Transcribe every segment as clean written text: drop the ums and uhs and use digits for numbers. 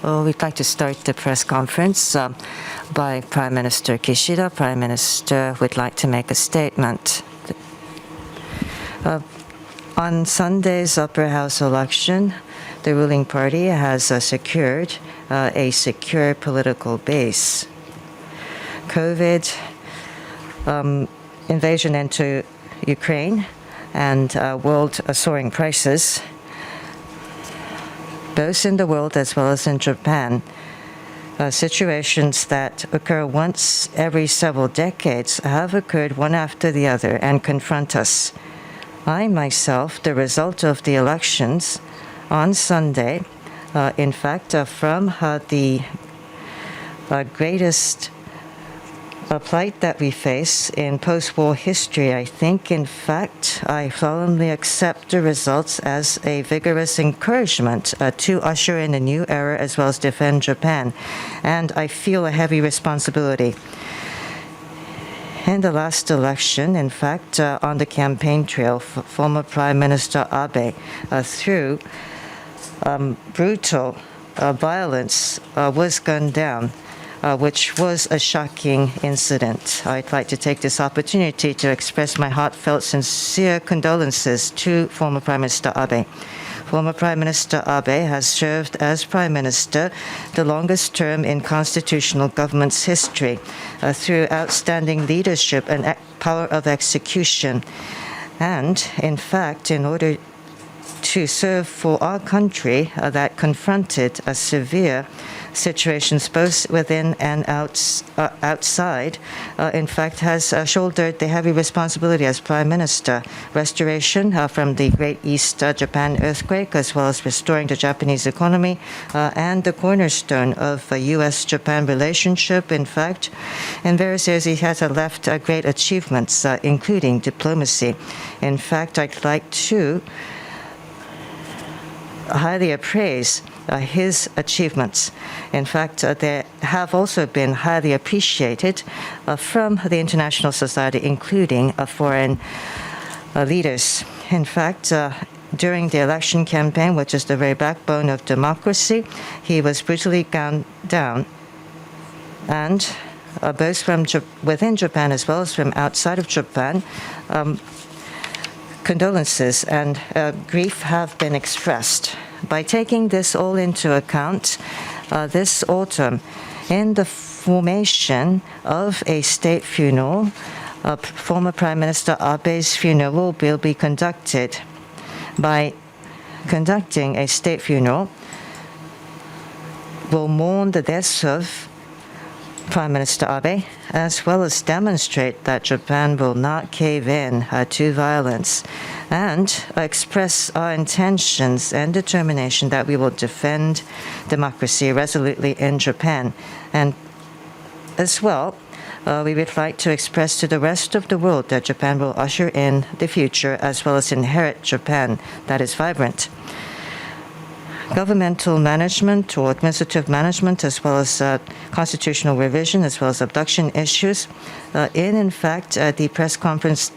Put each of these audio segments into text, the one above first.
we'd like to start the press conference by Prime Minister Kishida. Prime Minister would like to make a statement. On Sunday's upper house election, the ruling party has secured a secure political base. COVID, invasion into Ukraine, and world soaring prices, both in the world as well as in Japan, situations that occur once every several decades have occurred one after the other and confront us. I myself, the result of the elections on Sunday, in fact, from the greatest plight that we face in post-war history, I think, in fact, I solemnly accept the results as a vigorous encouragement to usher in a new era as well as defend Japan. And I feel a heavy responsibility. In the last election, in fact, on the campaign trail, former Prime Minister Abe, through brutal violence, was gunned down, which was a shocking incident. I'd like to take this opportunity to express my heartfelt, sincere condolences to former Prime Minister Abe. Former Prime Minister Abe has served as Prime Minister the longest term in constitutional government's history through outstanding leadership and power of execution. And, in fact, in order to serve for our country that confronted a severe situations both within and outside, in fact, has shouldered the heavy responsibility as Prime Minister. Restoration from the Great East Japan earthquake, as well as restoring the Japanese economy, and the cornerstone of a U.S.-Japan relationship. In fact, in various areas, he has left great achievements, including diplomacy. In fact, I'd like to highly appraise his achievements. In fact, they have also been highly appreciated from the international society, including foreign leaders. In fact, during the election campaign, which is the very backbone of democracy, he was brutally gunned down. And both from within Japan as well as from outside of Japan, condolences and grief have been expressed. By taking this all into account, this autumn, in the formation of a state funeral, former Prime Minister Abe's funeral will be conducted. By conducting a state funeral, we'll mourn the deaths of Prime Minister Abe, as well as demonstrate that Japan will not cave in to violence, and express our intentions and determination that we will defend democracy resolutely in Japan. And as well, we would like to express to the rest of the world that Japan will usher in the future as well as inherit Japan that is vibrant. Governmental management or administrative management, as well as constitutional revision, as well as abduction issues. In fact, the press conference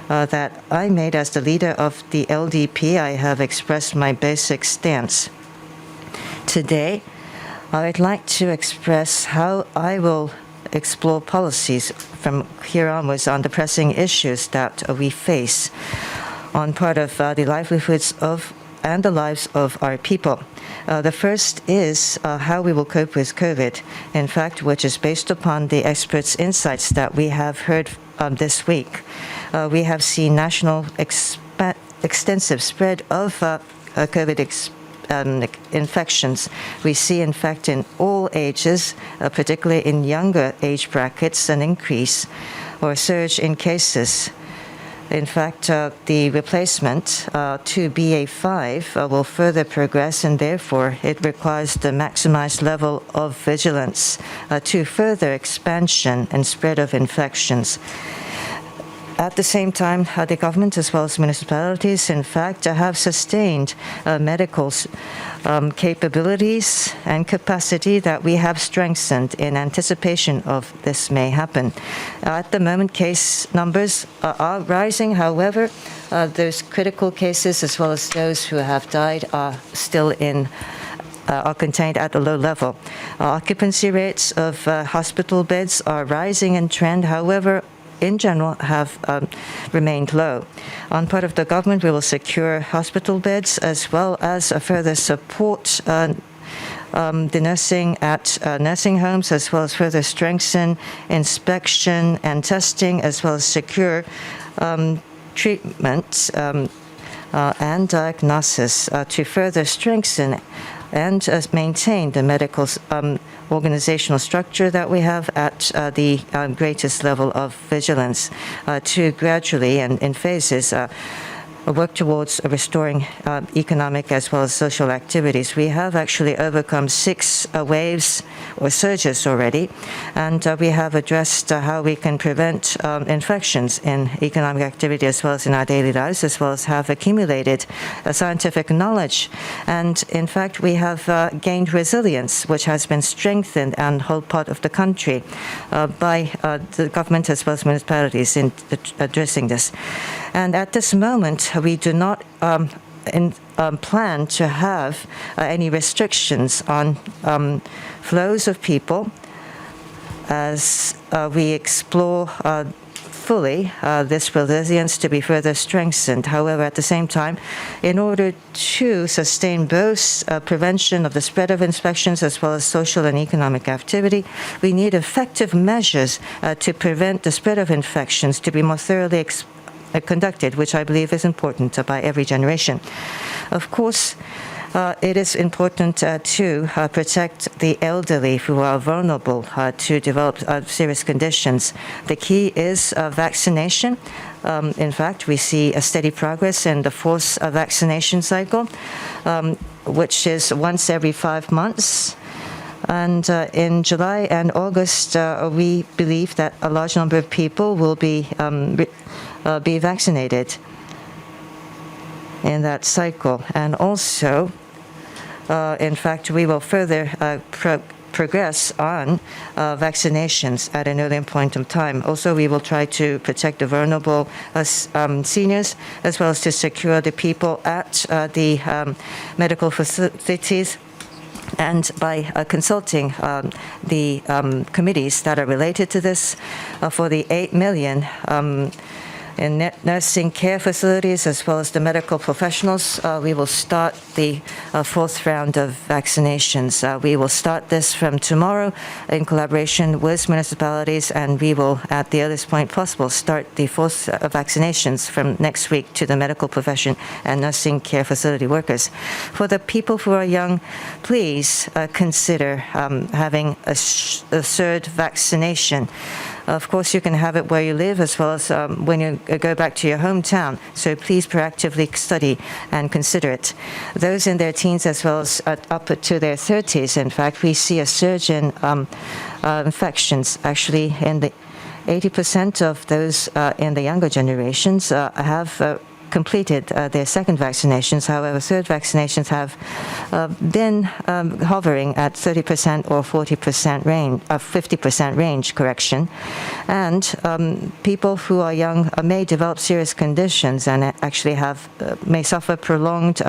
that I made as the leader of the LDP, I have expressed my basic stance. Today, I would like to express how I will explore policies from here onwards on the pressing issues that we face on part of the livelihoods of and the lives of our people. The first is how we will cope with COVID, in fact, which is based upon the experts' insights that we have heard this week. We have seen national extensive spread of COVID infections. We see, in fact, in all ages, particularly in younger age brackets, an increase or surge in cases. In fact, the replacement to BA.5 will further progress, and therefore it requires the maximized level of vigilance to further expansion and spread of infections. At the same time, the government as well as municipalities, in fact, have sustained medical capabilities and capacity that we have strengthened in anticipation of this may happen. At the moment, case numbers are rising. However, those critical cases as well as those who have died are still in are contained at a low level. Occupancy rates of hospital beds are rising in trend, however, in general, have remained low. On part of the government, we will secure hospital beds as well as further support the nursing at nursing homes, as well as further strengthen inspection and testing, as well as secure treatment and diagnosis to further strengthen and maintain the medical organizational structure that we have at the greatest level of vigilance to gradually and in phases work towards restoring economic as well as social activities. We have actually overcome 6 waves or surges already, and we have addressed how we can prevent infections in economic activity as well as in our daily lives, as well as have accumulated scientific knowledge. And in fact, we have gained resilience, which has been strengthened and whole part of the country by the government as well as municipalities in addressing this. And at this moment, we do not plan to have any restrictions on flows of people as we explore fully this resilience to be further strengthened. However, at the same time, in order to sustain both prevention of the spread of infections as well as social and economic activity, we need effective measures to prevent the spread of infections to be more thoroughly conducted, which I believe is important by every generation. Of course, it is important to protect the elderly who are vulnerable to develop serious conditions. The key is vaccination. In fact, we see a steady progress in the 4th vaccination cycle, which is once every 5 months. And in July and August, we believe that a large number of people will be vaccinated in that cycle. And also, in fact, we will further progress on vaccinations at an earlier point in time. Also, we will try to protect the vulnerable seniors, as well as to secure the people at the medical facilities. And by consulting the committees that are related to this, for the 8 million in nursing care facilities as well as the medical professionals, we will start the 4th round of vaccinations. We will start this from tomorrow in collaboration with municipalities, and we will, at the earliest point possible, start the 4th vaccinations from next week to the medical profession and nursing care facility workers. For the people who are young, please consider having a 3rd vaccination. Of course, you can have it where you live as well as when you go back to your hometown. So please proactively study and consider it. Those in their teens as well as up to their 30s, in fact, we see a surge in infections. Actually, in the 80% of those in the younger generations have completed their 2nd vaccinations. However, 3rd vaccinations have been hovering at 30% or 40% range, 50% range, correction. And people who are young may develop serious conditions and actually may suffer prolonged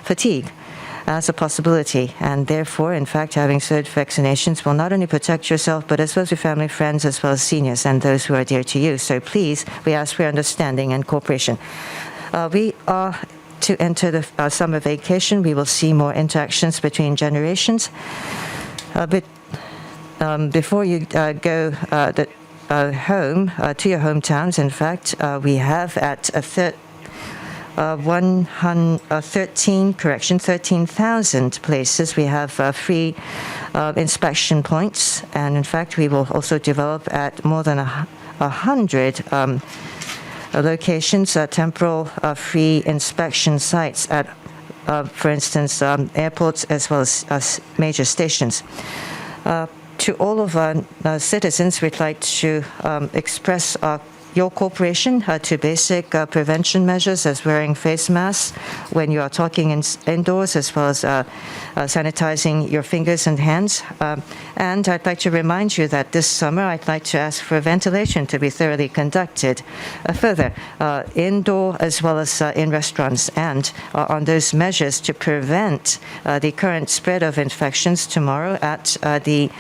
fatigue as a possibility. And therefore, in fact, having 3rd vaccinations will not only protect yourself, but as well as your family, friends, as well as seniors and those who are dear to you. So please, we ask for your understanding and cooperation. We are to enter the summer vacation. We will see more interactions between generations. But before you go home to your hometowns, in fact, we have at 13,000 places. We have free inspection points, and in fact, we will also develop at more than 100 locations, temporal free inspection sites at, for instance, airports as well as major stations. To all of our citizens, we'd like to express our your cooperation to basic prevention measures as wearing face masks when you are talking indoors, as well as sanitizing your fingers and hands. And I'd like to remind you that this summer I'd like to ask for ventilation to be thoroughly conducted. Further, indoor as well as in restaurants, and on those measures to prevent the current spread of infections tomorrow at the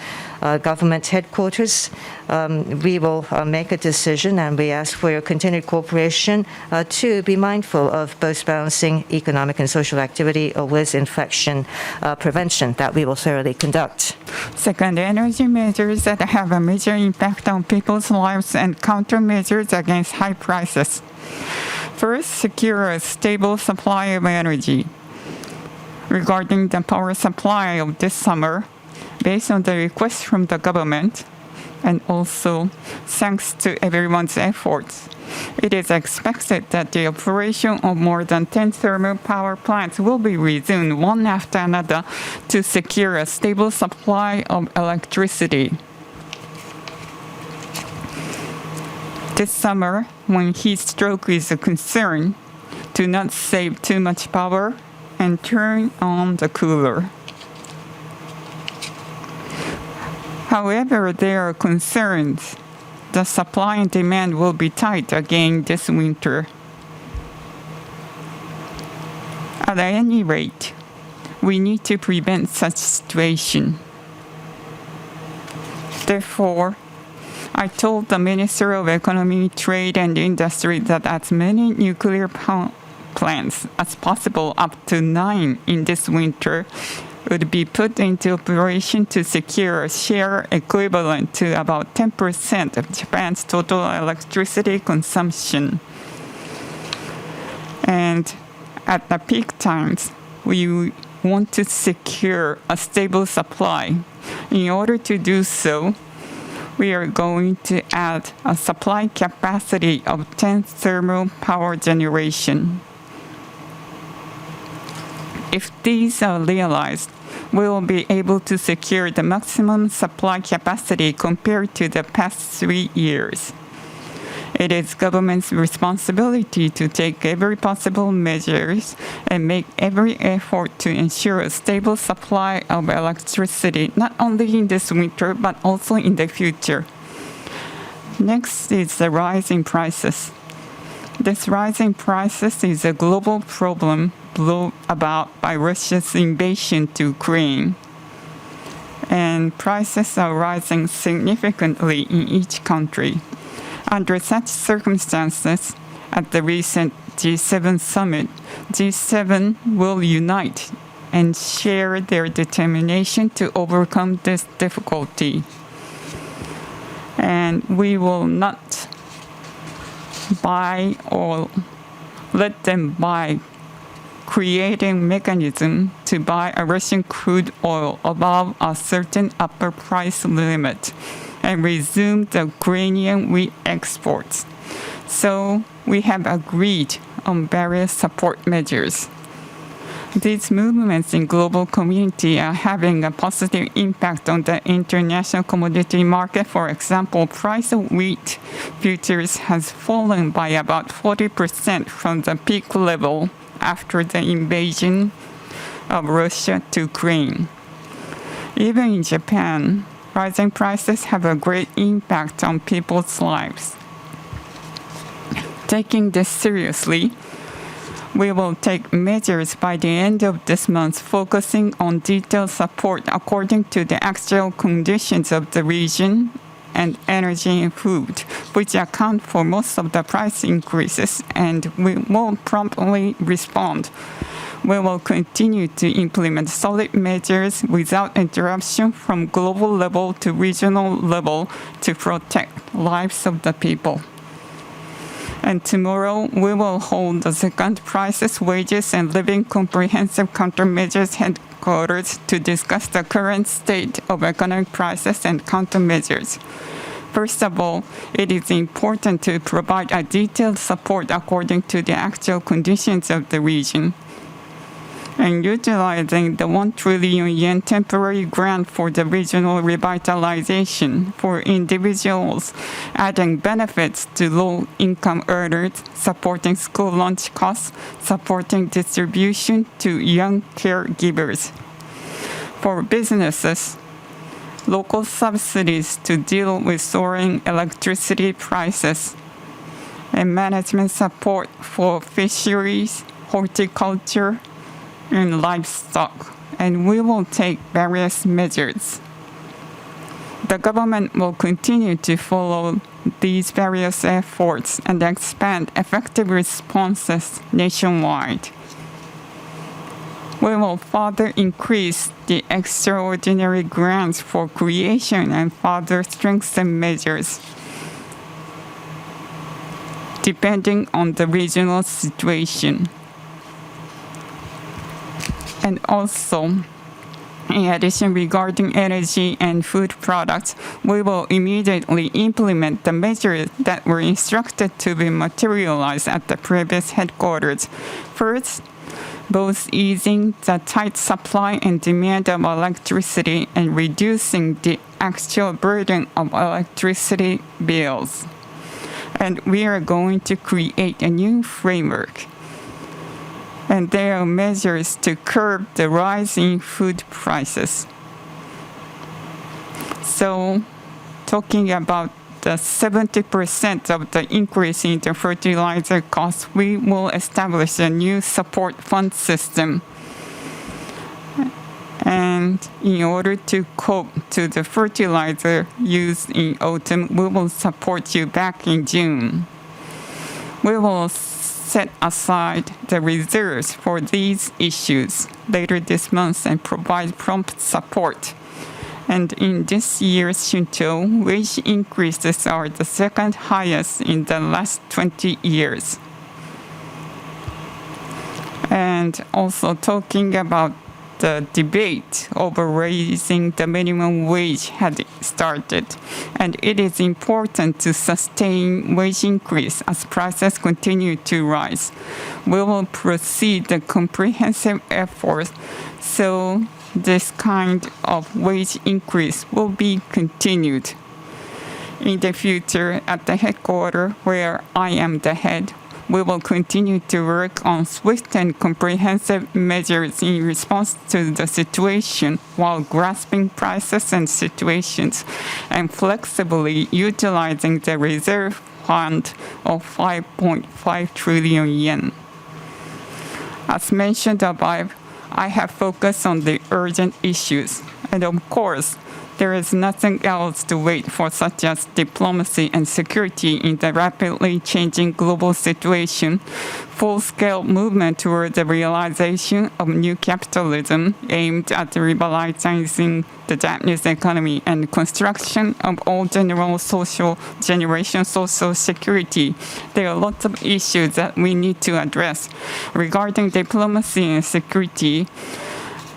government headquarters. We will make a decision, and we ask for your continued cooperation to be mindful of both balancing economic and social activity with infection prevention that we will thoroughly conduct. Second, energy measures that have a major impact on people's lives and countermeasures against high prices. First, secure a stable supply of energy. Regarding the power supply of this summer, based on the request from the government, and also thanks to everyone's efforts, it is expected that the operation of more than 10 thermal power plants will be resumed one after another to secure a stable supply of electricity. This summer, when heat stroke is a concern, do not save too much power and turn on the cooler. However, there are concerns. The supply and demand will be tight again this winter. At any rate, we need to prevent such situation. Therefore, I told the Minister of Economy, Trade and Industry that as many nuclear plants as possible, up to 9 in this winter, would be put into operation to secure a share equivalent to about 10% of Japan's total electricity consumption. And at the peak times, we want to secure a stable supply. In order to do so, we are going to add a supply capacity of 10 thermal power generation. If these are realized, we will be able to secure the maximum supply capacity compared to the past 3 years. It is government's responsibility to take every possible measures and make every effort to ensure a stable supply of electricity, not only in this winter, but also in the future. Next is the rising prices. This rising prices is a global problem brought about by Russia's invasion to Ukraine. And prices are rising significantly in each country. Under such circumstances, at the recent G7 summit, G7 will unite and share their determination to overcome this difficulty. And we will not buy or let them buy, creating mechanism to buy a Russian crude oil above a certain upper price limit and resume the Ukrainian wheat exports. So we have agreed on various support measures. These movements in global community are having a positive impact on the international commodity market. For example, price of wheat futures has fallen by about 40% from the peak level after the invasion of Russia to Ukraine. Even in Japan, rising prices have a great impact on people's lives. Taking this seriously, we will take measures by the end of this month focusing on detailed support according to the actual conditions of the region and energy and food, which account for most of the price increases, and we will promptly respond. We will continue to implement solid measures without interruption from global level to regional level to protect lives of the people. And tomorrow, we will hold the second Prices, Wages, and Living Comprehensive Countermeasures headquarters to discuss the current state of economic prices and countermeasures. First of all, it is important to provide a detailed support according to the actual conditions of the region. and utilizing the 1 trillion yen temporary grant for the regional revitalization for individuals, adding benefits to low-income earners, supporting school lunch costs, supporting distribution to young caregivers. For businesses, local subsidies to deal with soaring electricity prices, and management support for fisheries, horticulture, and livestock, and we will take various measures. The government will continue to follow these various efforts and expand effective responses nationwide. We will further increase the extraordinary grants for creation and further strengthen measures depending on the regional situation. And also, in addition, regarding energy and food products, we will immediately implement the measures that were instructed to be materialized at the previous headquarters. First, both easing the tight supply and demand of electricity and reducing the actual burden of electricity bills. And we are going to create a new framework. And there are measures to curb the rise in food prices. So, talking about the 70% of the increase in the fertilizer costs, we will establish a new support fund system. And in order to cope to the fertilizer used in autumn, we will support you back in June. We will set aside the reserves for these issues later this month and provide prompt support. And in this year's Shunto, wage increases are the second highest in the last 20 years. And also talking about the debate over raising the minimum wage had started, and it is important to sustain wage increase as prices continue to rise. We will proceed the comprehensive effort so this kind of wage increase will be continued. In the future, at the headquarters where I am the head, we will continue to work on swift and comprehensive measures in response to the situation while grasping prices and situations and flexibly utilizing the reserve fund of 5.5 trillion yen. As mentioned above, I have focused on the urgent issues, and of course, there is nothing else to wait for, such as diplomacy and security in the rapidly changing global situation, full-scale movement toward the realization of new capitalism aimed at revitalizing the Japanese economy, and construction of all generation social security. There are lots of issues that we need to address regarding diplomacy and security.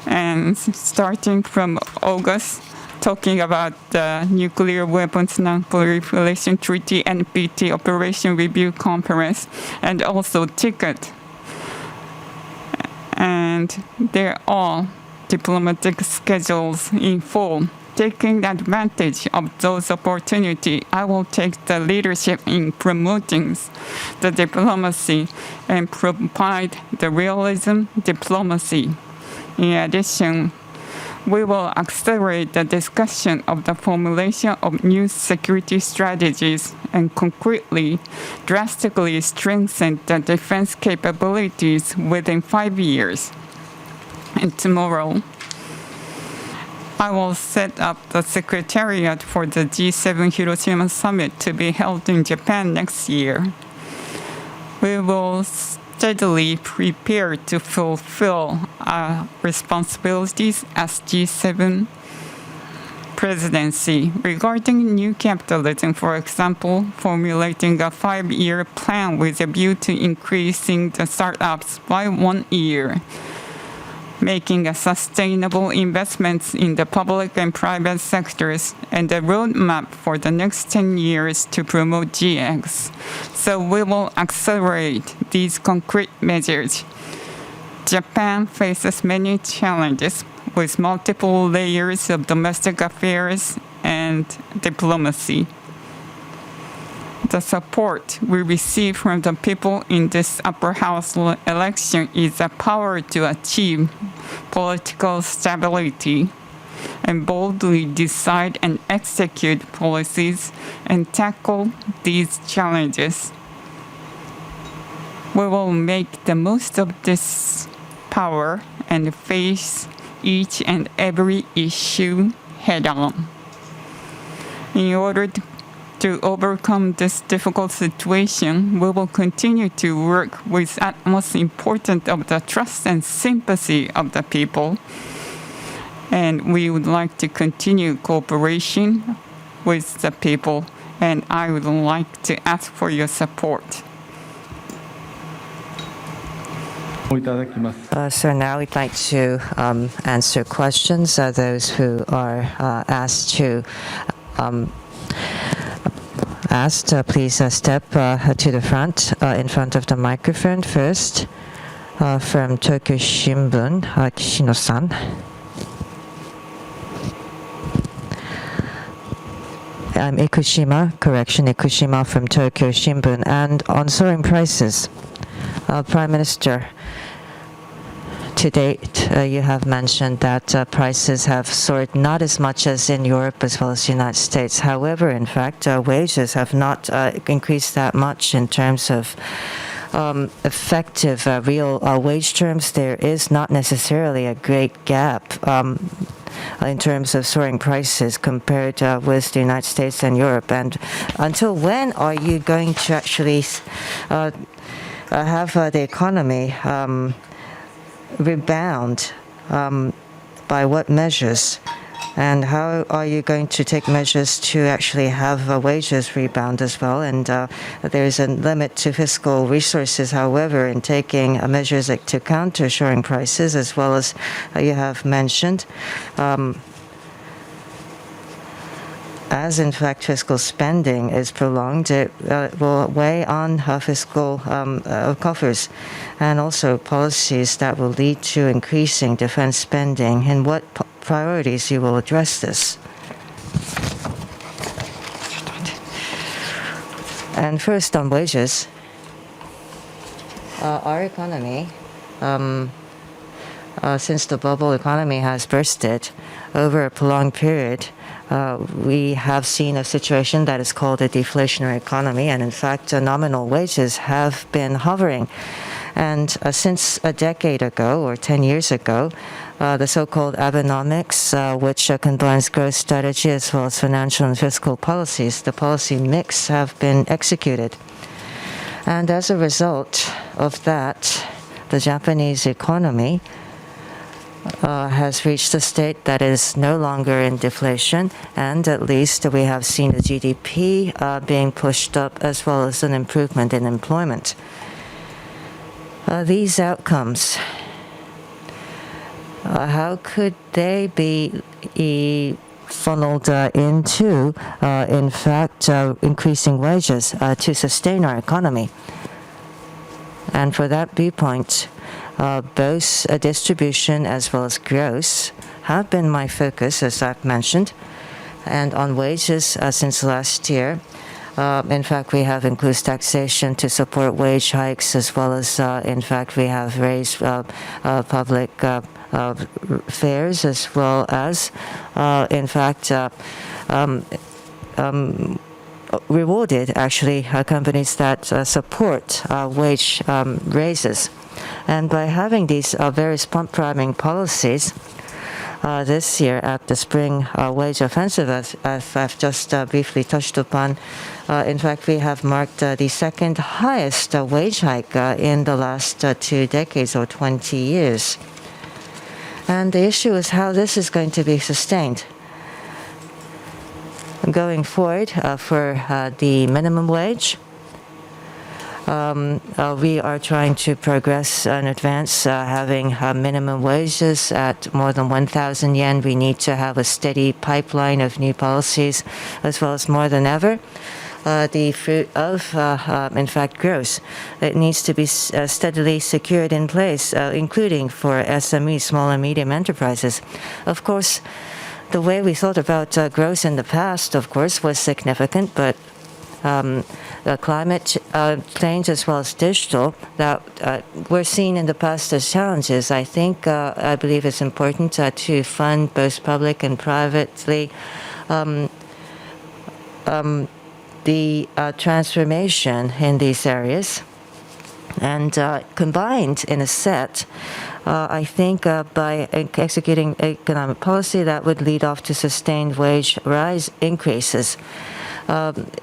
And starting from August, talking about the Nuclear Weapons Non-Proliferation Treaty, NPT Operation Review Conference, and also TICAT. And they're all diplomatic schedules in full. Taking advantage of those opportunities, I will take the leadership in promoting the diplomacy and provide the realism diplomacy. In addition, we will accelerate the discussion of the formulation of new security strategies and concretely, drastically strengthen the defense capabilities within 5 years. And tomorrow, I will set up the secretariat for the G7 Hiroshima Summit to be held in Japan next year. We will steadily prepare to fulfill our responsibilities as G7 presidency. Regarding new capitalism, for example, formulating a 5-year plan with a view to increasing the startups by 1 year, making a sustainable investments in the public and private sectors, and a roadmap for the next 10 years to promote GX. So we will accelerate these concrete measures Japan faces many challenges with multiple layers of domestic affairs and diplomacy. The support we receive from the people in this upper house election is a power to achieve political stability and boldly decide and execute policies and tackle these challenges. We will make the most of this power and face each and every issue head-on. In order to overcome this difficult situation, we will continue to work with utmost importance of the trust and sympathy of the people. And we would like to continue cooperation with the people, and I would like to ask for your support. So now we'd like to answer questions. Those who are asked to please step to the front, in front of the microphone first. From Tokyo Shimbun, Kishida-san. I'm Ikushima from Tokyo Shimbun. And on Soaring Prices, Prime Minister, to date, you have mentioned that prices have soared not as much as in Europe as well as the United States. However, in fact, wages have not increased that much in terms of effective real wage terms. There is not necessarily a great gap in terms of soaring prices compared with the United States and Europe. And until when are you going to actually have the economy rebound? By what measures? And how are you going to take measures to actually have wages rebound as well? And there is a limit to fiscal resources, however, in taking measures to counter soaring prices, as well as you have mentioned. As in fact fiscal spending is prolonged, it will weigh on fiscal coffers, and also policies that will lead to increasing defense spending. And what priorities you will address this? And first on wages, our economy, since the bubble economy has bursted over a prolonged period, we have seen a situation that is called a deflationary economy, and in fact, nominal wages have been hovering. And since a decade ago, or 10 years ago, the so-called Abenomics, which combines growth strategy as well as financial and fiscal policies, the policy mix have been executed. And as a result of that, the Japanese economy has reached a state that is no longer in deflation, and at least we have seen the GDP being pushed up, as well as an improvement in employment. These outcomes, how could they be funneled into, in fact, increasing wages to sustain our economy? And for that viewpoint, both distribution as well as growth have been my focus, as I've mentioned. And on wages, since last year, in fact, we have increased taxation to support wage hikes, as well as, in fact, we have raised public fares, as well as, in fact, rewarded, actually, companies that support wage raises. And by having these various pump-priming policies, this year at the spring wage offensive, as I've just briefly touched upon, in fact, we have marked the second highest wage hike in the last 2 decades or 20 years. And the issue is how this is going to be sustained. Going forward for the minimum wage, we are trying to progress in advance, having minimum wages at more than 1,000 yen. We need to have a steady pipeline of new policies, as well as more than ever. the fruit of, in fact, growth. It needs to be steadily secured in place, including for SME, small and medium enterprises. Of course, the way we thought about growth in the past, of course, was significant, but climate change as well as digital that were seen in the past as challenges. I believe it's important to fund both public and privately the transformation in these areas. And combined in a set, I think by executing economic policy that would lead off to sustained wage rise increases.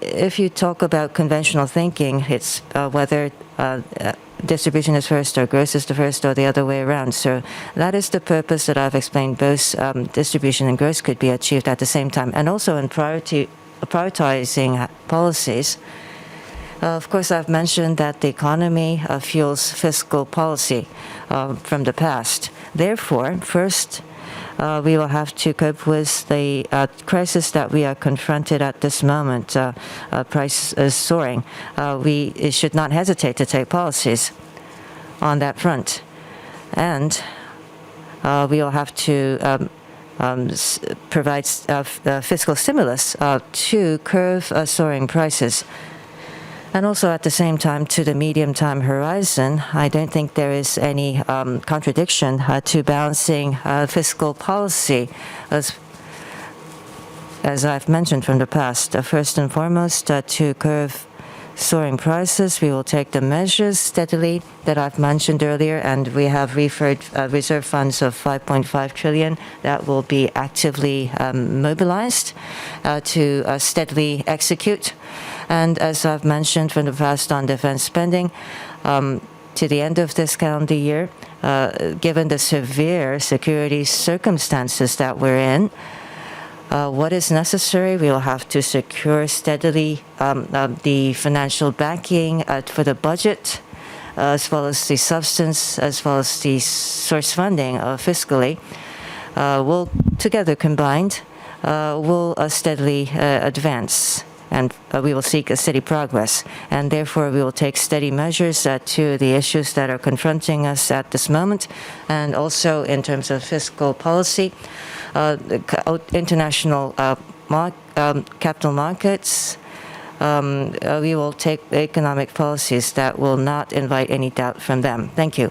If you talk about conventional thinking, it's whether distribution is first or growth is the first or the other way around. So that is the purpose that I've explained. Both distribution and growth could be achieved at the same time. And also in prioritizing policies, of course, I've mentioned that the economy fuels fiscal policy from the past. Therefore, first, we will have to cope with the crisis that we are confronted at this moment. Price is soaring. We should not hesitate to take policies on that front. And we will have to provide fiscal stimulus to curb soaring prices. And also at the same time, to the medium-time horizon, I don't think there is any contradiction to balancing fiscal policy, as I've mentioned from the past. First and foremost, to curb soaring prices, we will take the measures steadily that I've mentioned earlier, and we have referred reserve funds of 5.5 trillion that will be actively mobilized to steadily execute. And as I've mentioned from the past on defense spending, to the end of this calendar year, given the severe security circumstances that we're in, what is necessary, we will have to secure steadily the financial backing for the budget, as well as the substance, as well as the source funding fiscally. Will together combined, will steadily advance. And we will seek a steady progress. And therefore, we will take steady measures to the issues that are confronting us at this moment. And also in terms of fiscal policy, international capital markets, we will take economic policies that will not invite any doubt from them. Thank you.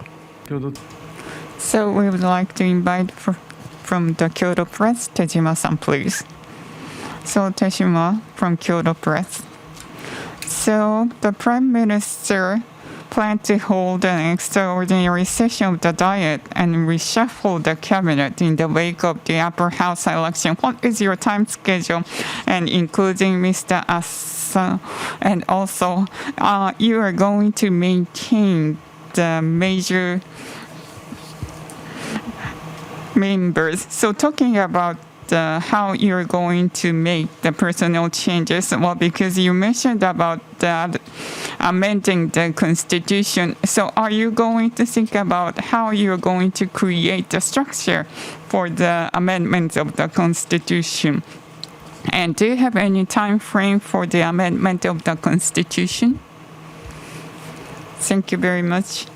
So we would like to invite from the Kyoto Press, Tejima-san, please. So Tejima from Kyoto Press. So the Prime Minister planned to hold an extraordinary session of the Diet and reshuffle the cabinet in the wake of the upper house election. What is your time schedule? And including Mr. Asa, and also you are going to maintain the major members. So talking about how you're going to make the personnel changes, well, because you mentioned about that amending the constitution. So are you going to think about how you're going to create the structure for the amendment of the constitution? And do you have any time frame for the amendment of the constitution? Thank you very much.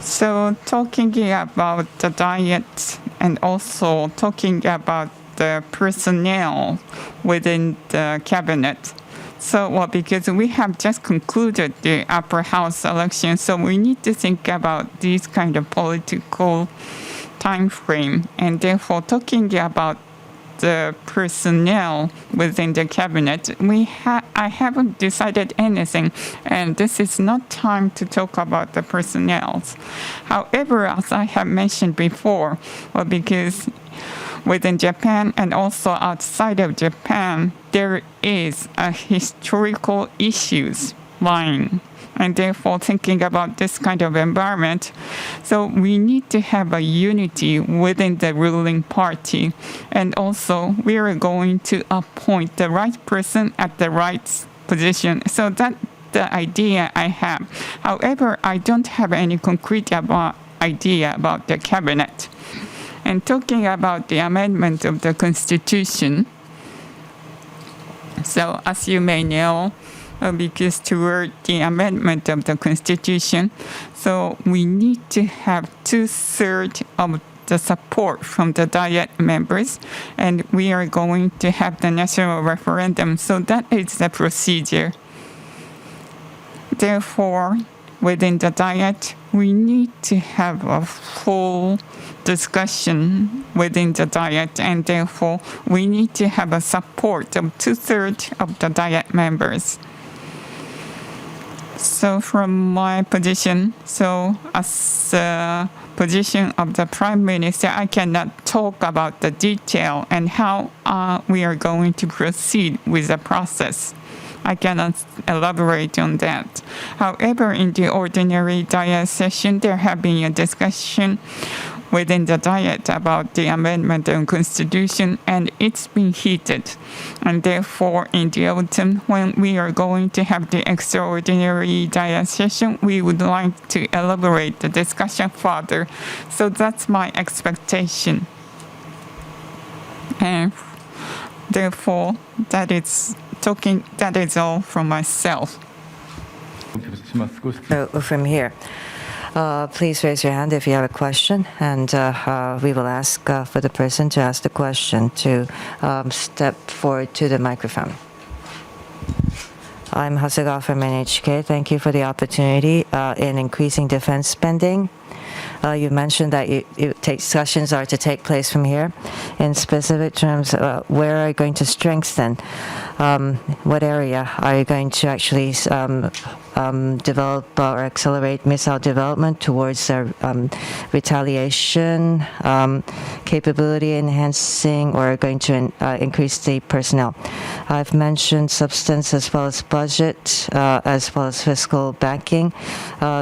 So talking about the Diet and also talking about the personnel within the cabinet. So, well, because we have just concluded the upper house election, so we need to think about these kind of political time frame. And therefore, talking about the personnel within the cabinet, I haven't decided anything, and this is not time to talk about the personnel. However, as I have mentioned before, well, because within Japan and also outside of Japan, there is a historical issues lying. And therefore, thinking about this kind of environment, so we need to have a unity within the ruling party. And also, we are going to appoint the right person at the right position. So that's the idea I have. However, I don't have any concrete idea about the cabinet. And talking about the amendment of the constitution, So, as you may know, because toward the amendment of the Constitution, so we need to have 2/3 of the support from the Diet members, and we are going to have the national referendum. So that is the procedure. Therefore, within the Diet, we need to have a full discussion within the Diet, and therefore we need to have a support of 2/3 of the Diet members. So from my position, so as a position of the Prime Minister, I cannot talk about the detail and how we are going to proceed with the process. I cannot elaborate on that. However, in the ordinary Diet session, there have been a discussion within the Diet about the amendment of the Constitution, and it's been heated. And therefore, in the autumn, when we are going to have the extraordinary Diet session, we would like to elaborate the discussion further. So that's my expectation. And therefore, that is all from myself. So from here, please raise your hand if you have a question, and we will ask for the person to ask the question to step forward to the microphone. I'm Hasegawa from NHK. Thank you for the opportunity in increasing defense spending. You mentioned that discussions are to take place from here. In specific terms, where are you going to strengthen? What area are you going to actually develop or accelerate missile development towards retaliation, capability enhancing, or going to increase the personnel? I've mentioned substance as well as budget, as well as fiscal backing.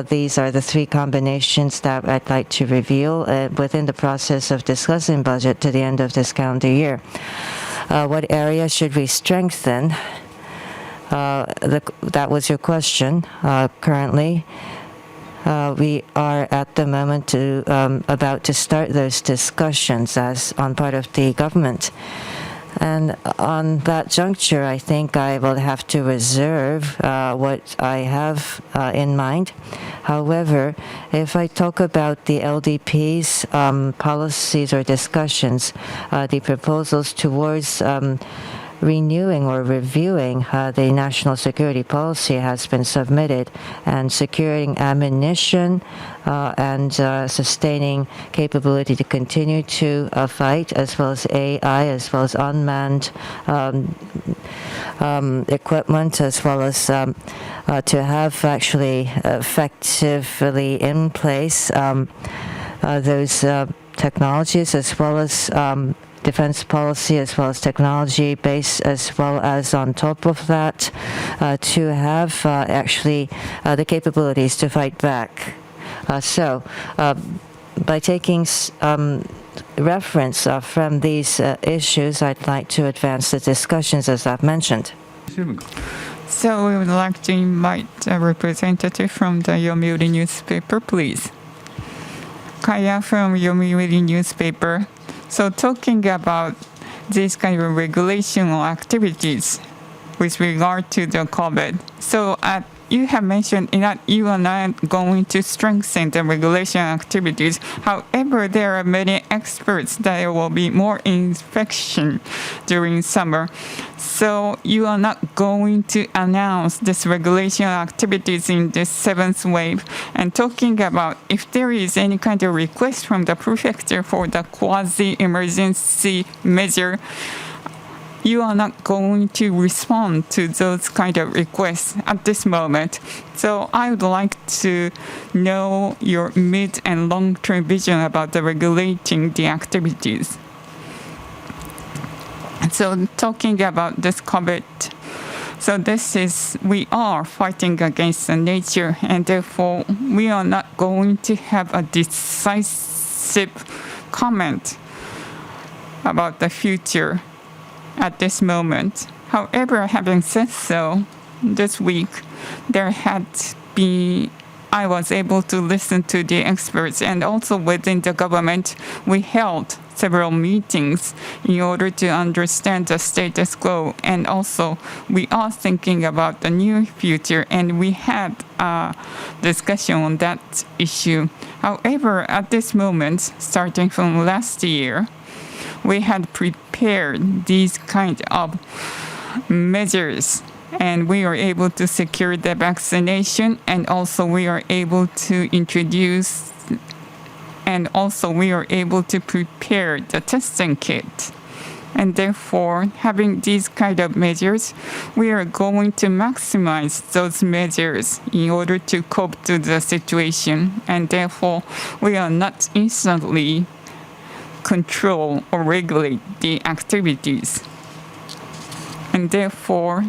These are the three combinations that I'd like to reveal within the process of discussing budget to the end of this calendar year. What area should we strengthen? That was your question. Currently, we are at the moment about to start those discussions as on part of the government. And on that juncture, I think I will have to reserve what I have in mind. However, if I talk about the LDP's policies or discussions, the proposals towards renewing or reviewing the national security policy has been submitted, and securing ammunition and sustaining capability to continue to fight, as well as AI, as well as unmanned equipment, as well as to have actually effectively in place those technologies, as well as defense policy, as well as technology base, as well as on top of that, to have actually the capabilities to fight back. So by taking reference from these issues, I'd like to advance the discussions as I've mentioned. So we would like to invite a representative from the Yomiuri newspaper, please. Kaya from Yomiuri newspaper. So talking about these kind of regulational activities with regard to the COVID. So you have mentioned that you are not going to strengthen the regulation activities. However, there are many experts that there will be more infection during summer. So you are not going to announce this regulation activities in this seventh wave. And talking about if there is any kind of request from the prefecture for the quasi-emergency measure, you are not going to respond to those kind of requests at this moment. So I would like to know your mid and long-term vision about the regulating the activities. So talking about this COVID, so we are fighting against the nature, and therefore we are not going to have a decisive comment about the future at this moment. However, having said so, this week I was able to listen to the experts, and also within the government, we held several meetings in order to understand the status quo. And also, we are thinking about the near future, and we had a discussion on that issue. However, at this moment, starting from last year, we had prepared these kind of measures, and we are able to secure the vaccination, and also we are able to introduce, and also we are able to prepare the testing kit. And therefore, having these kind of measures, we are going to maximize those measures in order to cope to the situation. And therefore, we are not instantly control or regulate the activities. And therefore,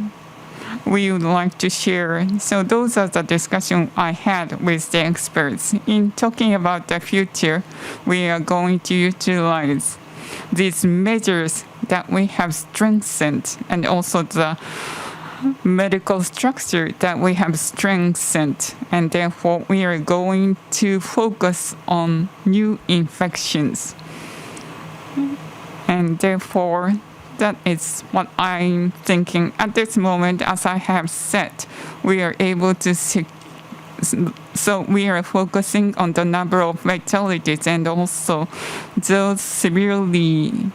we would like to share. So those are the discussion I had with the experts. In talking about the future, we are going to utilize these measures that we have strengthened, and also the medical structure that we have strengthened. And therefore, we are going to focus on new infections. And therefore, that is what I'm thinking. At this moment, as I have said, we are able to so we are focusing on the number of fatalities, and also those severely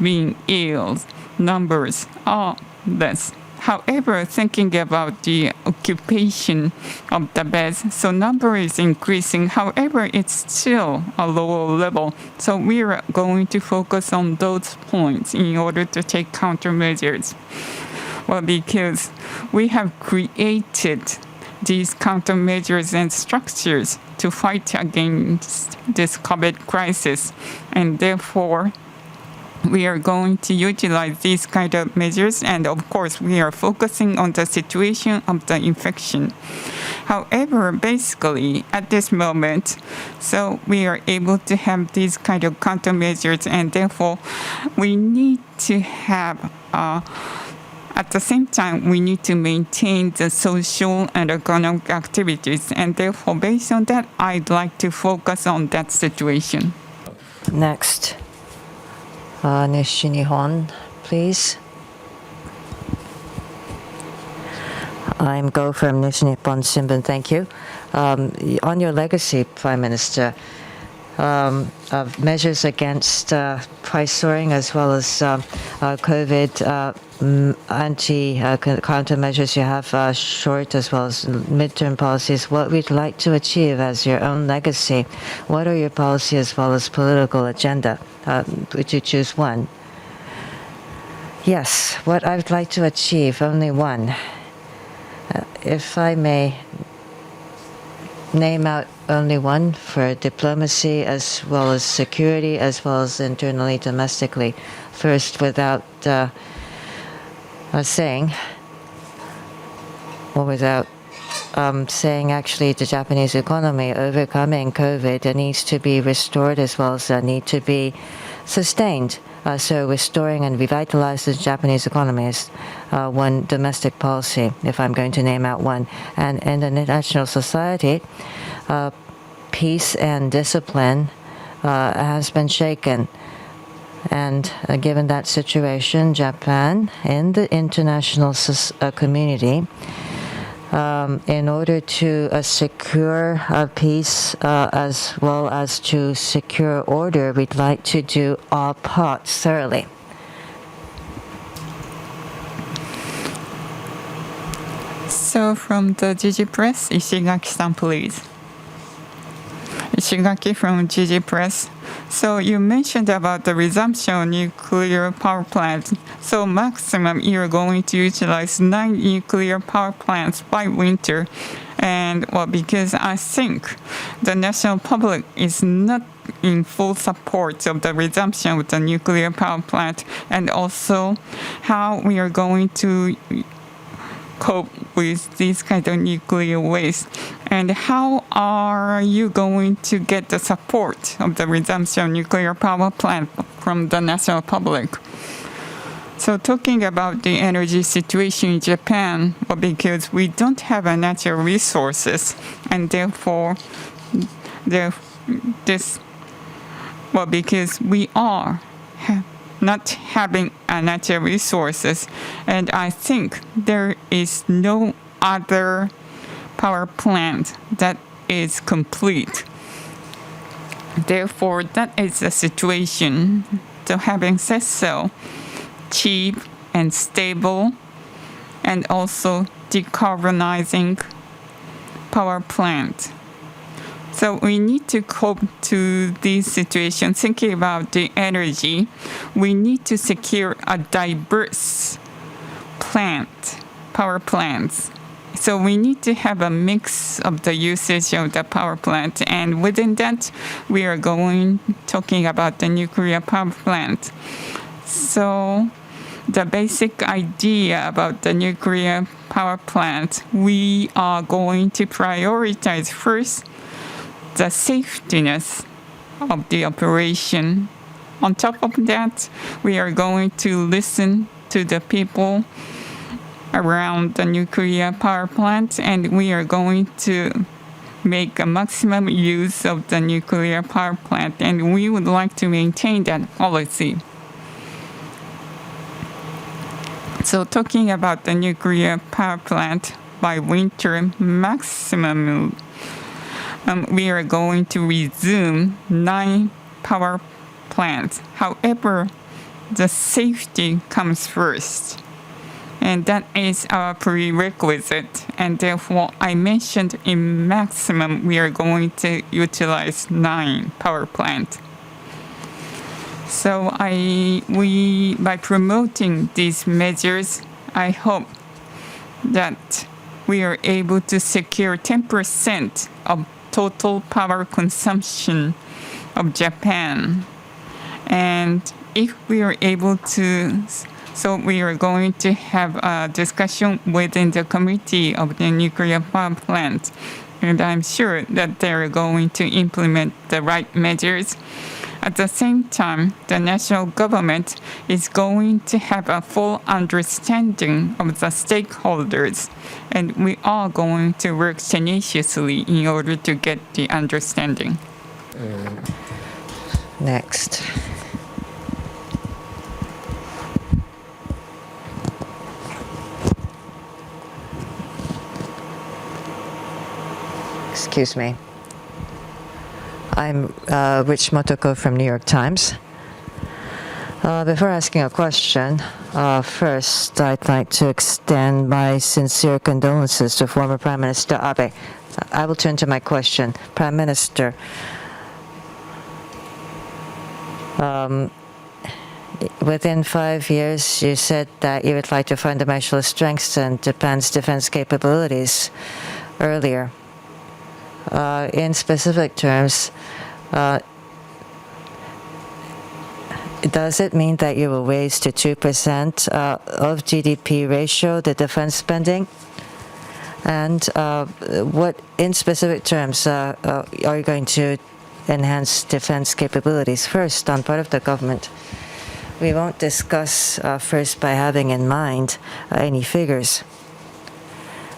being ill numbers are less. However, thinking about the occupation of the beds, so number is increasing. However, it's still a lower level. So we are going to focus on those points in order to take countermeasures. Well, because we have created these countermeasures and structures to fight against this COVID crisis, and therefore, we are going to utilize these kind of measures, and of course, we are focusing on the situation of the infection. However, basically, at this moment, so we are able to have these kind of countermeasures, and therefore, we need to have, at the same time, we need to maintain the social and economic activities, and therefore, based on that, I'd like to focus on that situation. Next. Nishihon, please. I'm Go from Nishihon Shimbun. Thank you. On your legacy, Prime Minister, of measures against price soaring as well as COVID countermeasures you have short as well as midterm policies, what we'd like to achieve as your own legacy. What are your policy as well as political agenda? Would you choose one? Yes, what I would like to achieve, only one. If I may name out only one for diplomacy as well as security as well as internally, domestically. First, without saying, or without saying actually the Japanese economy overcoming COVID needs to be restored as well as need to be sustained. So restoring and revitalizing the Japanese economy is one domestic policy, if I'm going to name out one. And in the international society, peace and discipline has been shaken. And given that situation, Japan in the international community, in order to secure peace as well as to secure order, we'd like to do our part thoroughly. So from the Jiji Press, Ishigaki-san, please. Ishigaki from Jiji Press. So you mentioned about the resumption of nuclear power plants. So maximum you're going to utilize 9 nuclear power plants by winter. And well, because I think the national public is not in full support of the resumption of the nuclear power plant, and also how we are going to cope with this kind of nuclear waste, and how are you going to get the support of the resumption of nuclear power plant from the national public? So talking about the energy situation in Japan, well, because we don't have a natural resources, and therefore Well, because we are not having natural resources, and I think there is no other power plant that is complete. Therefore, that is the situation. So having said so, cheap and stable and also decarbonizing power plant. So we need to cope to these situations. Thinking about the energy, we need to secure a diverse power plants. So we need to have a mix of the usage of the power plant. And within that, we are talking about the nuclear power plant. So the basic idea about the nuclear power plant, we are going to prioritize first the safetiness of the operation. On top of that, we are going to listen to the people around the nuclear power plant, and we are going to make a maximum use of the nuclear power plant, and we would like to maintain that policy. So talking about the nuclear power plant, by winter maximum, we are going to resume 9 power plants. However, the safety comes first, and that is our prerequisite. And therefore, I mentioned in maximum we are going to utilize 9 power plants. So by promoting these measures, I hope that we are able to secure 10% of total power consumption of Japan. And if we are able to, so we are going to have a discussion within the committee of the nuclear power plant. And I'm sure that they're going to implement the right measures. At the same time, the national government is going to have a full understanding of the stakeholders, and we are going to work tenaciously in order to get the understanding. Next. Excuse me. I'm Rich Motoko from New York Times. Before asking a question, first I'd like to extend my sincere condolences to former Prime Minister Abe. I will turn to my question. Prime Minister, within 5 years, you said that you would like to fundamentally strengthen Japan's defense capabilities earlier. In specific terms, does it mean that you will raise to 2% of GDP ratio the defense spending? And what, in specific terms, are you going to enhance defense capabilities? First, on part of the government, we won't discuss first by having in mind any figures.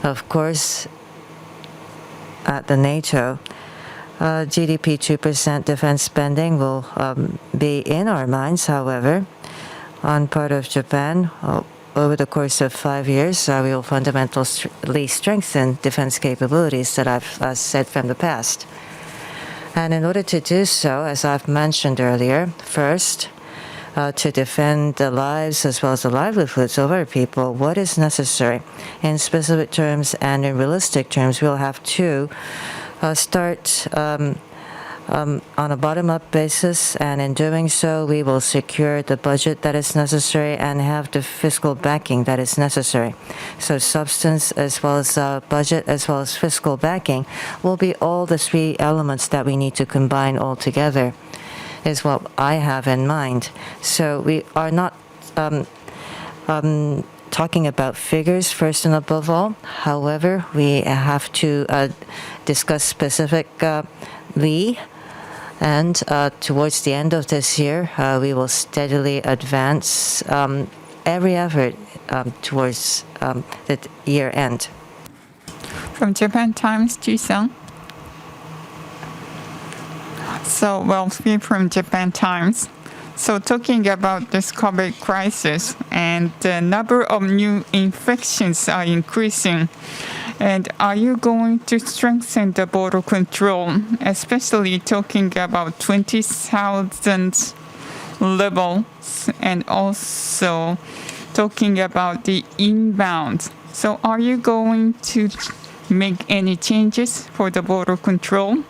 Of course, at the NATO, GDP 2% defense spending will be in our minds. However, on part of Japan, over the course of 5 years, we will fundamentally strengthen defense capabilities that I've said from the past. And in order to do so, as I've mentioned earlier, first, to defend the lives as well as the livelihoods of our people, what is necessary? In specific terms and in realistic terms, we'll have to start on a bottom-up basis, and in doing so, we will secure the budget that is necessary and have the fiscal backing that is necessary. So substance as well as budget as well as fiscal backing will be all the 3 elements that we need to combine all together, is what I have in mind. So we are not talking about figures first and above all. However, we have to discuss specifically, and towards the end of this year, we will steadily advance every effort towards the year end. From Japan Times, Ji-san. So, well, Steve from Japan Times. So, talking about this COVID crisis, and the number of new infections are increasing. And are you going to strengthen the border control, especially talking about 20,000 levels, and also talking about the inbound? So, are you going to make any changes for the border control?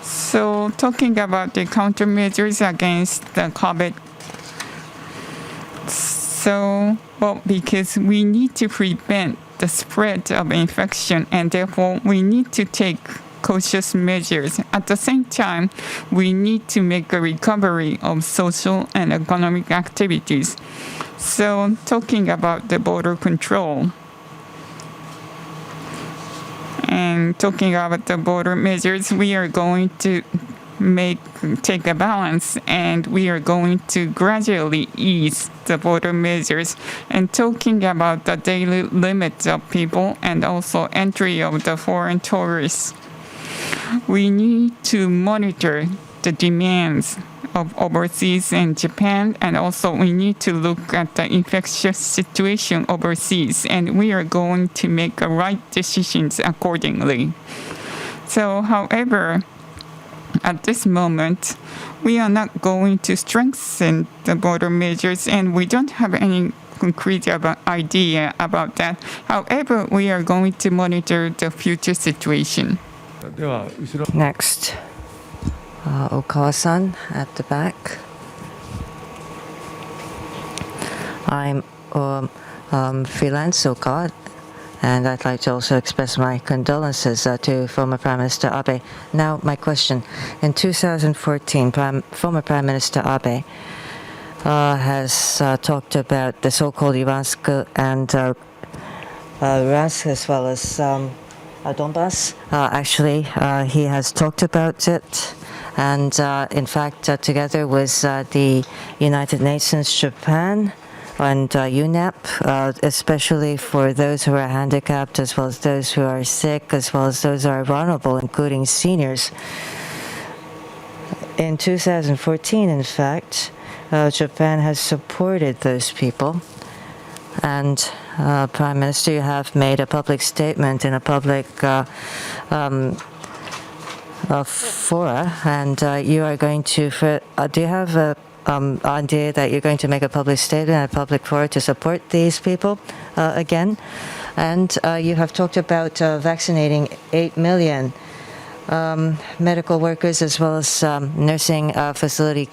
So, talking about the countermeasures against the COVID. So, well, because we need to prevent the spread of infection, and therefore we need to take cautious measures. At the same time, we need to make a recovery of social and economic activities. So, talking about the border control, and talking about the border measures, we are going to take a balance, and we are going to gradually ease the border measures. And talking about the daily limits of people and also entry of the foreign tourists, we need to monitor the demands of overseas and Japan, and also we need to look at the infectious situation overseas, and we are going to make the right decisions accordingly. So, however, at this moment, we are not going to strengthen the border measures, and we don't have any concrete idea about that. However, we are going to monitor the future situation. Next, Okawa-san at the back. I'm freelance Okawa, and I'd like to also express my condolences to former Prime Minister Abe. Now, my question. In 2014, former Prime Minister Abe has talked about the so-called Luhansk and Luhansk, as well as Donbass. Actually, he has talked about it. And in fact, together with the United Nations, Japan, and UNEP, especially for those who are handicapped, as well as those who are sick, as well as those who are vulnerable, including seniors. In 2014, in fact, Japan has supported those people. And Prime Minister, you have made a public statement in a public fora, and you are going to, do you have a idea that you're going to make a public statement and a public forum to support these people again? And you have talked about vaccinating 8 million medical workers, as well as nursing facility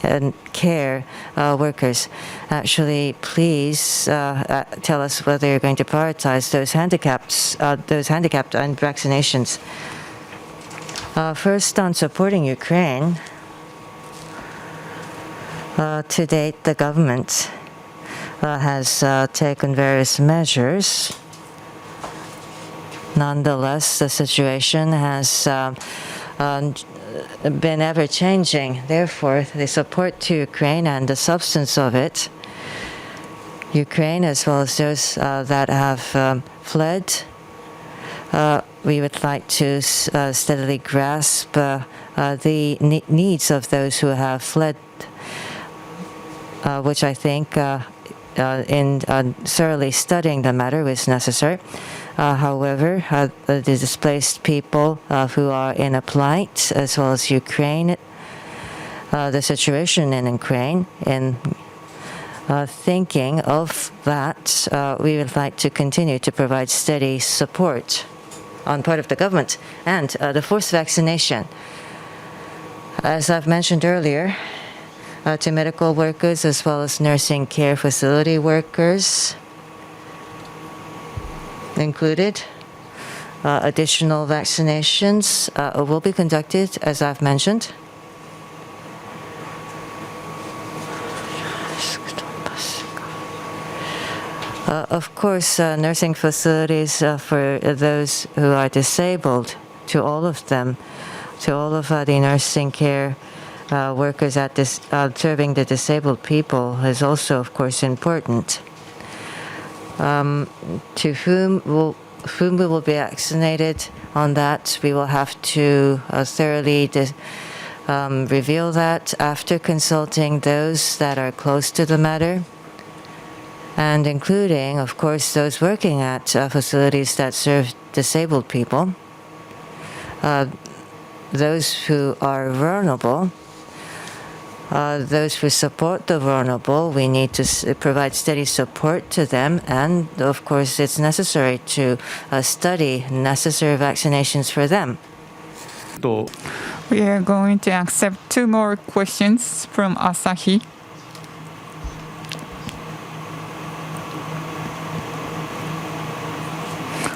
and care workers. Actually, please tell us whether you're going to prioritize those handicapped and vaccinations. First, on supporting Ukraine. To date, the government has taken various measures. Nonetheless, the situation has been ever-changing. Therefore, the support to Ukraine and the substance of it, Ukraine, as well as those that have fled, we would like to steadily grasp the needs of those who have fled, which I think in thoroughly studying the matter is necessary. However, the displaced people who are in a plight, as well as Ukraine, the situation in Ukraine, in thinking of that, we would like to continue to provide steady support on part of the government. And the forced vaccination, as I've mentioned earlier, to medical workers as well as nursing care facility workers included. Additional vaccinations will be conducted, as I've mentioned. Of course, nursing facilities for those who are disabled, to all of them, to all of the nursing care workers at this, serving the disabled people is also, of course, important. To whom we will be vaccinated, on that. We will have to thoroughly reveal that after consulting those that are close to the matter, and including, of course, those working at facilities that serve disabled people, those who are vulnerable, those who support the vulnerable. We need to provide steady support to them, and of course, it's necessary to study necessary vaccinations for them. We are going to accept 2 more questions from Asahi.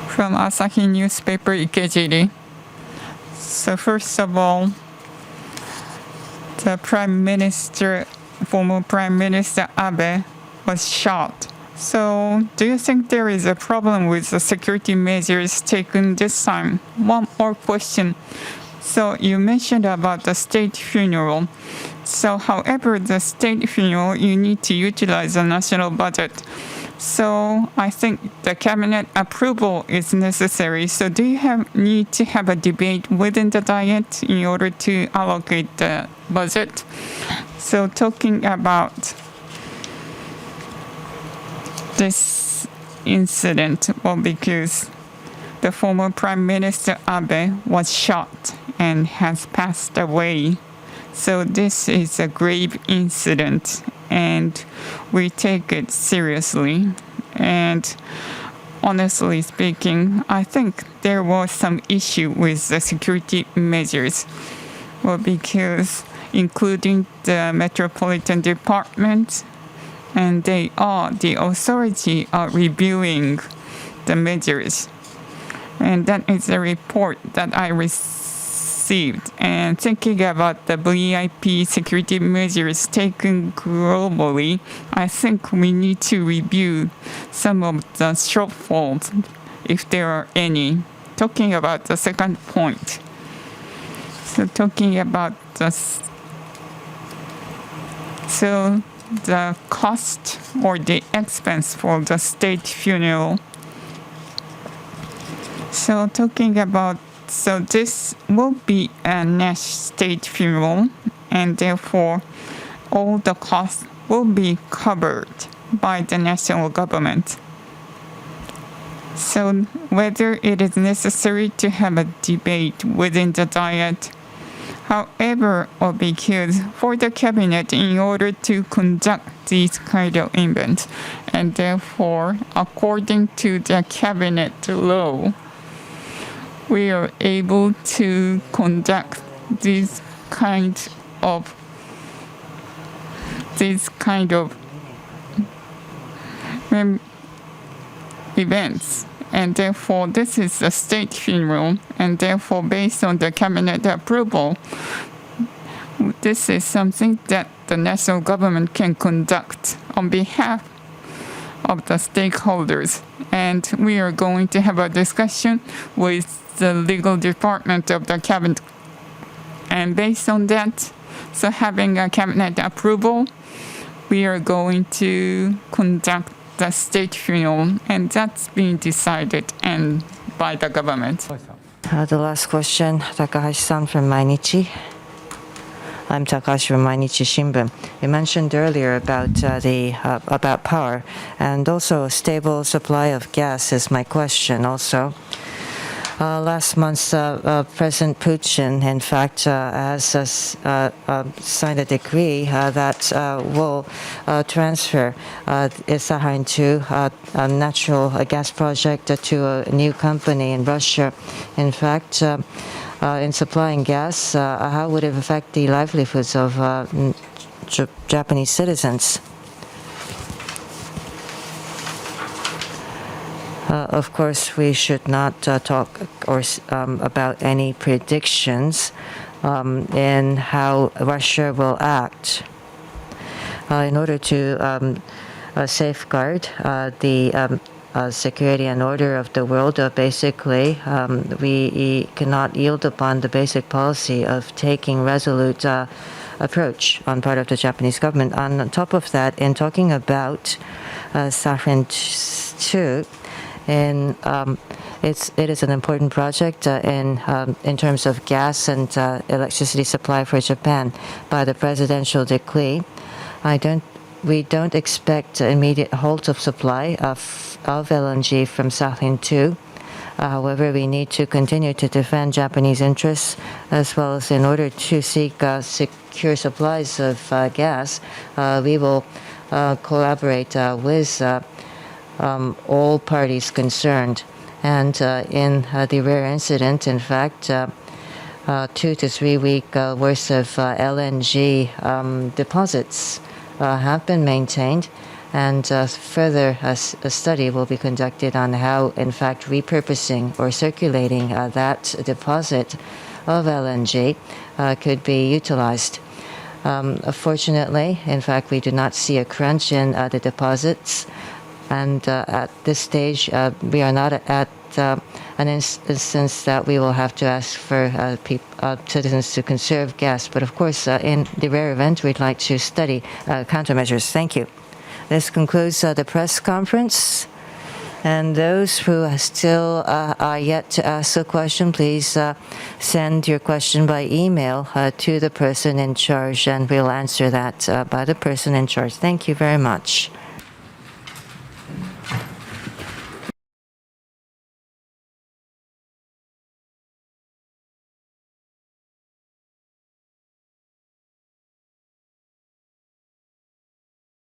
From Asahi newspaper Ikejiri. So first of all, the former Prime Minister Abe was shot. So do you think there is a problem with the security measures taken this time? One more question. So you mentioned about the state funeral. So however, the state funeral, you need to utilize the national budget. So I think the cabinet approval is necessary. So do you need to have a debate within the Diet in order to allocate the budget? So talking about this incident, well, because the former Prime Minister Abe was shot and has passed away. So this is a grave incident, and we take it seriously. And honestly speaking, I think there was some issue with the security measures. Well, because including the Metropolitan Department, and the authority are reviewing the measures. And that is a report that I received. And thinking about the VIP security measures taken globally, I think we need to review some of the shortfalls, if there are any. Talking about the second point. So talking about the cost or the expense for the state funeral. So talking about, so this will be a state funeral, and therefore all the costs will be covered by the national government. So whether it is necessary to have a debate within the Diet, however, or because for the cabinet in order to conduct these kind of events, and therefore according to the cabinet law, we are able to conduct these kind of events. And therefore, this is a state funeral, and therefore, based on the cabinet approval, this is something that the national government can conduct on behalf of the stakeholders. And we are going to have a discussion with the legal department of the cabinet. And based on that, so having a cabinet approval, we are going to conduct the state funeral, and that's being decided and by the government. The last question, Takahashi-san from Mainichi. I'm Takahashi from Mainichi Shimbun. You mentioned earlier about about power, and also a stable supply of gas is my question also. Last month, President Putin, in fact, has signed a decree that will transfer Sakhalin-2 natural gas project to a new company in Russia. In fact, in supplying gas, how would it affect the livelihoods of Japanese citizens? Of course, we should not talk about any predictions in how Russia will act. In order to safeguard the security and order of the world, basically, we cannot yield upon the basic policy of taking resolute approach on part of the Japanese government. On top of that, in talking about Sakhalin-2, in it is an important project in terms of gas and electricity supply for Japan. By the presidential decree, we don't expect immediate halt of supply of LNG from Sakhalin 2. However, we need to continue to defend Japanese interests, as well as in order to seek secure supplies of gas, we will collaborate with all parties concerned. And in the rare incident, in fact, 2 to 3 week worth of LNG deposits have been maintained, and further a study will be conducted on how, in fact, repurposing or circulating that deposit of LNG could be utilized. Fortunately, in fact, we do not see a crunch in the deposits, and at this stage, we are not at an instance that we will have to ask for citizens to conserve gas. But of course, in the rare event, we'd like to study countermeasures. Thank you. This concludes the press conference. And those who still are yet to ask a question, please send your question by email to the person in charge, and we'll answer that by the person in charge. Thank you very much.